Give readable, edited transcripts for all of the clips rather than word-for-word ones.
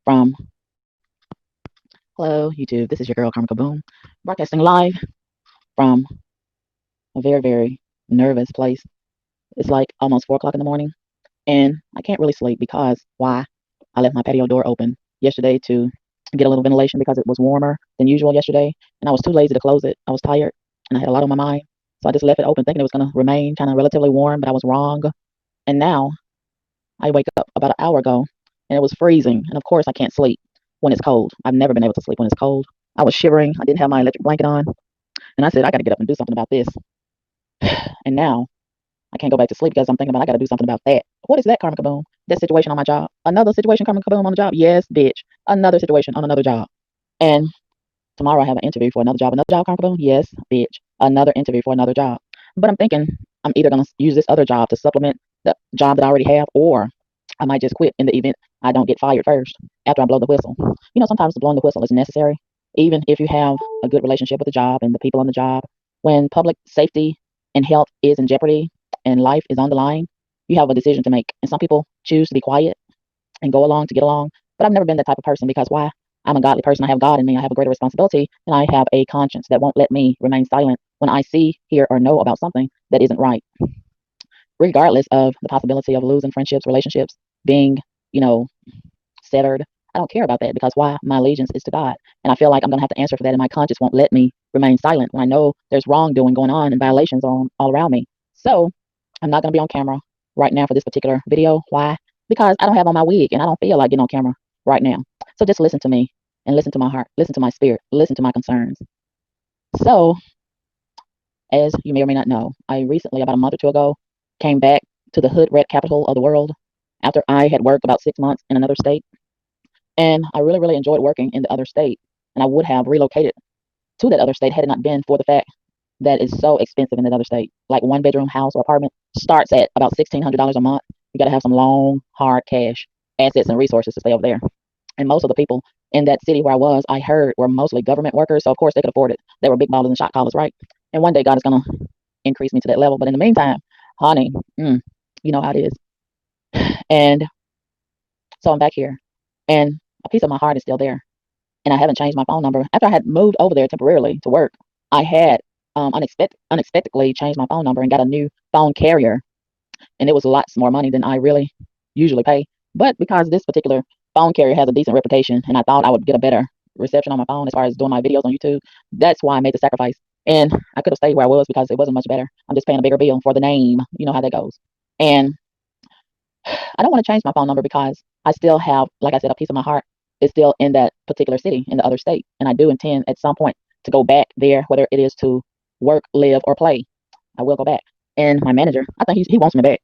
from hello YouTube. This is your girl Karma Kaboom, broadcasting live from a very, very nervous place. It's like almost 4 o'clock in the morning, and I can't really sleep because why? I left my patio door open yesterday to get a little ventilation because it was warmer than usual yesterday, and I was too lazy to close it. I was tired and I had a lot on my mind, so I just left it open thinking it was going to remain kind of relatively warm, but I was wrong. And now I wake up about an hour ago and it was freezing, and of course I can't sleep when it's cold. I've never been able to sleep when it's cold. I was shivering. I didn't have my electric blanket on. And I said, I got to get up and do something about this. And now I can't go back to sleep because I'm thinking about I got to do something about that. What is that, Karma Kaboom? That situation on my job. Another situation, Karma Kaboom, on the job? Yes, bitch. Another situation on another job. And tomorrow I have an interview for another job. Another job, Karma Kaboom? Yes, bitch. Another interview for another job. But I'm thinking I'm either going to use this other job to supplement the job that I already have, or I might just quit in the event I don't get fired first after I blow the whistle. Sometimes blowing the whistle is necessary, even if you have a good relationship with the job and the people on the job. When public safety and health is in jeopardy and life is on the line, you have a decision to make. And some people choose to be quiet and go along to get along. But I've never been that type of person because why? I'm a godly person. I have God in me. I have a greater responsibility, and I have a conscience that won't let me remain silent when I see, hear, or know about something that isn't right, regardless of the possibility of losing friendships, relationships, being, you know, severed. I don't care about that because why? My allegiance is to God. And I feel like I'm going to have to answer for that. And my conscience won't let me remain silent when I know there's wrongdoing going on and violations all around me. So I'm not going to be on camera right now for this particular video. Why? Because I don't have on my wig and I don't feel like getting on camera right now. So just listen to me and listen to my heart, listen to my spirit, listen to my concerns. So, as you may or may not know, I recently, about a month or two ago, came back to the hood rat capital of the world after I had worked about 6 months in another state. And I really, really enjoyed working in the other state. And I would have relocated to that other state had it not been for the fact that it's so expensive in that other state. Like one bedroom house or apartment starts at about $1,600 a month. You got to have some long, hard cash assets and resources to stay over there. And most of the people in that city where I was, I heard, were mostly government workers. So, of course, they could afford it. They were big ballers and shot callers, right? And one day God is going to increase me to that level. But in the meantime, honey, you know how it is. And so I'm back here. And a piece of my heart is still there. And I haven't changed my phone number. After I had moved over there temporarily to work, I had unexpectedly changed my phone number and got a new phone carrier, and it was lots more money than I really usually pay. But because this particular phone carrier has a decent reputation, and I thought I would get a better reception on my phone as far as doing my videos on YouTube, that's why I made the sacrifice. And I could have stayed where I was because it wasn't much better. I'm just paying a bigger bill for the name. You know how that goes. And I don't want to change my phone number because I still have, like I said, a piece of my heart is still in that particular city in the other state. And I do intend at some point to go back there, whether it is to work, live, or play. I will go back. And my manager, I think he wants me back.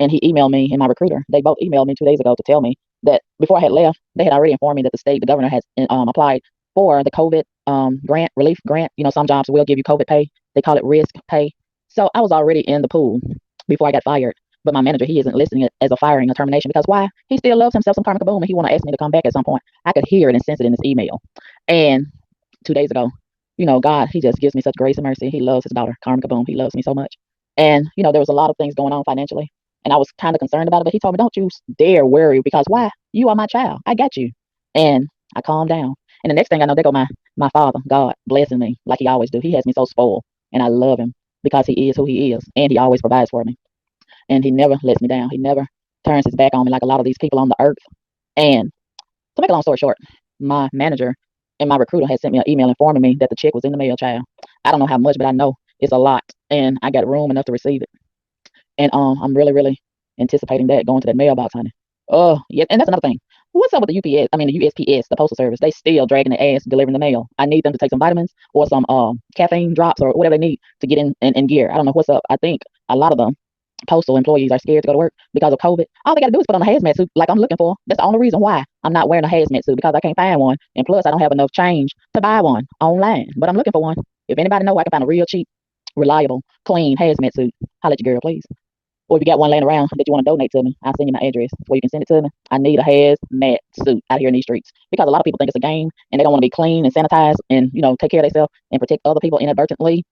And he emailed me and my recruiter. They both emailed me 2 days ago to tell me that before I had left, they had already informed me that the governor has applied for the COVID grant, relief grant. Some jobs will give you COVID pay. They call it risk pay. So I was already in the pool before I got fired. But my manager, he isn't listing it as a firing or termination because why? He still loves himself some Karma Kaboom and he want to ask me to come back at some point. I could hear it and sense it in this email. And 2 days ago, God, he just gives me such grace and mercy. He loves his daughter, Karma Kaboom. He loves me so much. And, there was a lot of things going on financially. And I was kind of concerned about it, but he told me, don't you dare worry because why? You are my child. I got you. And I calmed down. And the next thing I know, there go my father, God, blessing me like he always do. He has me so spoiled. And I love him because he is who he is. And he always provides for me. And he never lets me down. He never turns his back on me like a lot of these people on the earth. And to make a long story short, my manager and my recruiter had sent me an email informing me that the check was in the mail, child. I don't know how much, but I know it's a lot. And I got room enough to receive it. And I'm really, really anticipating that going to that mailbox, honey. Oh, yeah. And that's another thing. What's up with the UPS? I mean, the USPS, the Postal Service. They still dragging their ass delivering the mail. I need them to take some vitamins or some caffeine drops or whatever they need to get in gear. I don't know what's up. I think a lot of them postal employees are scared to go to work because of COVID. All they got to do is put on a hazmat suit like I'm looking for. That's the only reason why I'm not wearing a hazmat suit because I can't find one. And plus, I don't have enough change to buy one online. But I'm looking for one. If anybody know I can find a real cheap, reliable, clean hazmat suit, holla at your girl, please. Or if you got one laying around that you want to donate to me, I'll send you my address where you can send it to me. I need a hazmat suit out here in these streets because a lot of people think it's a game and they don't want to be clean and sanitized and take care of themselves and protect other people inadvertently.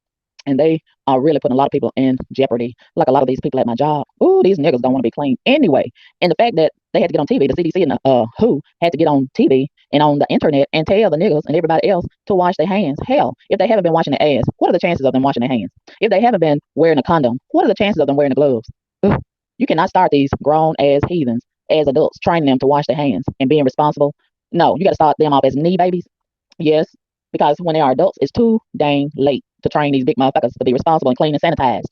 and they are really putting a lot of people in jeopardy. Like a lot of these people at my job. Ooh, these niggas don't want to be clean anyway. And the fact that they had to get on TV, the CDC and the WHO had to get on TV and on the internet and tell the niggas and everybody else to wash their hands. Hell, if they haven't been washing their ass, what are the chances of them washing their hands? If they haven't been wearing a condom, what are the chances of them wearing the gloves? Ugh. You cannot start these grown ass heathens as adults training them to wash their hands and being responsible. No, you got to start them off as knee babies. Yes, because when they are adults, it's too dang late to train these big motherfuckers to be responsible and clean and sanitized.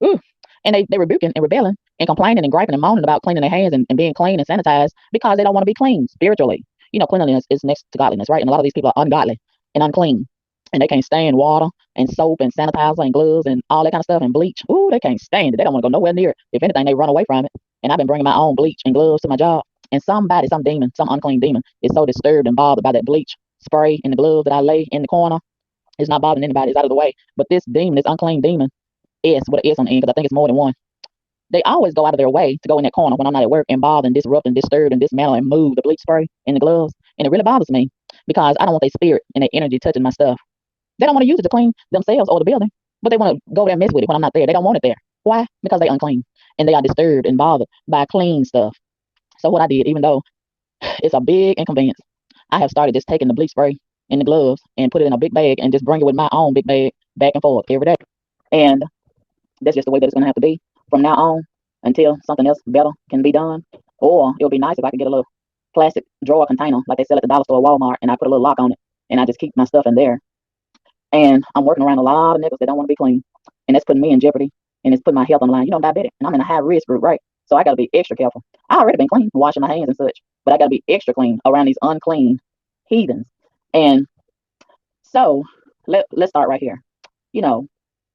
Ooh. And they rebuking and rebelling and complaining and griping and moaning about cleaning their hands and being clean and sanitized because they don't want to be clean spiritually. You know, cleanliness is next to godliness, right? And a lot of these people are ungodly and unclean. And they can't stand water and soap and sanitizer and gloves and all that kind of stuff and bleach. Ooh, they can't stand it. They don't want to go nowhere near it. If anything, they run away from it. And I've been bringing my own bleach and gloves to my job. And somebody, some demon, some unclean demon is so disturbed and bothered by that bleach spray in the gloves that I lay in the corner. It's not bothering anybody. It's out of the way. But this demon, this unclean demon, S with an S on the end, because I think it's more than one. They always go out of their way to go in that corner when I'm not at work and bother and disrupt and disturb and dismantle and move the bleach spray in the gloves. And it really bothers me because I don't want their spirit and their energy touching my stuff. They don't want to use it to clean themselves or the building, but they want to go there and mess with it when I'm not there. They don't want it there. Why? Because they unclean and they are disturbed and bothered by clean stuff. So what I did, even though it's a big inconvenience, I have started just taking the bleach spray in the gloves and put it in a big bag and just bring it with my own big bag back and forth every day. And that's just the way that it's gonna have to be from now on until something else better can be done. Or it would be nice if I could get a little plastic drawer container like they sell at the dollar store or Walmart, and I put a little lock on it, and I just keep my stuff in there. And I'm working around a lot of niggas that don't want to be clean, and that's putting me in jeopardy, and it's putting my health on the line. You know, I'm diabetic, and I'm in a high risk group, right? So I got to be extra careful. I already been clean, washing my hands and such, but I got to be extra clean around these unclean heathens. And so let's start right here. You know,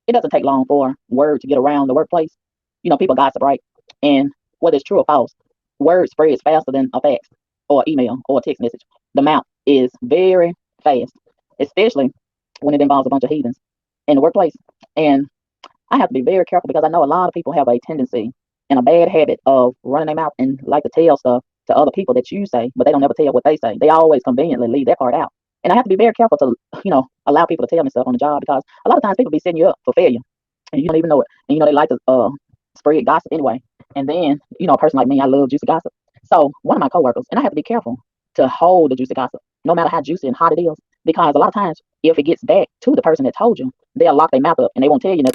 it doesn't take long for word to get around the workplace. You know, people gossip, right? And whether it's true or false, word spreads faster than a fax or email or a text message. The amount is very fast, especially when it involves a bunch of heathens in the workplace. And I have to be very careful because I know a lot of people have a tendency and a bad habit of running their mouth and like to tell stuff to other people that you say, but they don't ever tell what they say. They always conveniently leave that part out. And I have to be very careful to, allow people to tell me stuff on the job because a lot of times people be setting you up for failure and you don't even know it. And they like to spread gossip anyway. And then, a person like me, I love juicy gossip. So one of my coworkers, and I have to be careful to hold the juicy gossip, no matter how juicy and hot it is, because a lot of times if it gets back to the person that told you, they'll lock their mouth up and they won't tell you nothing.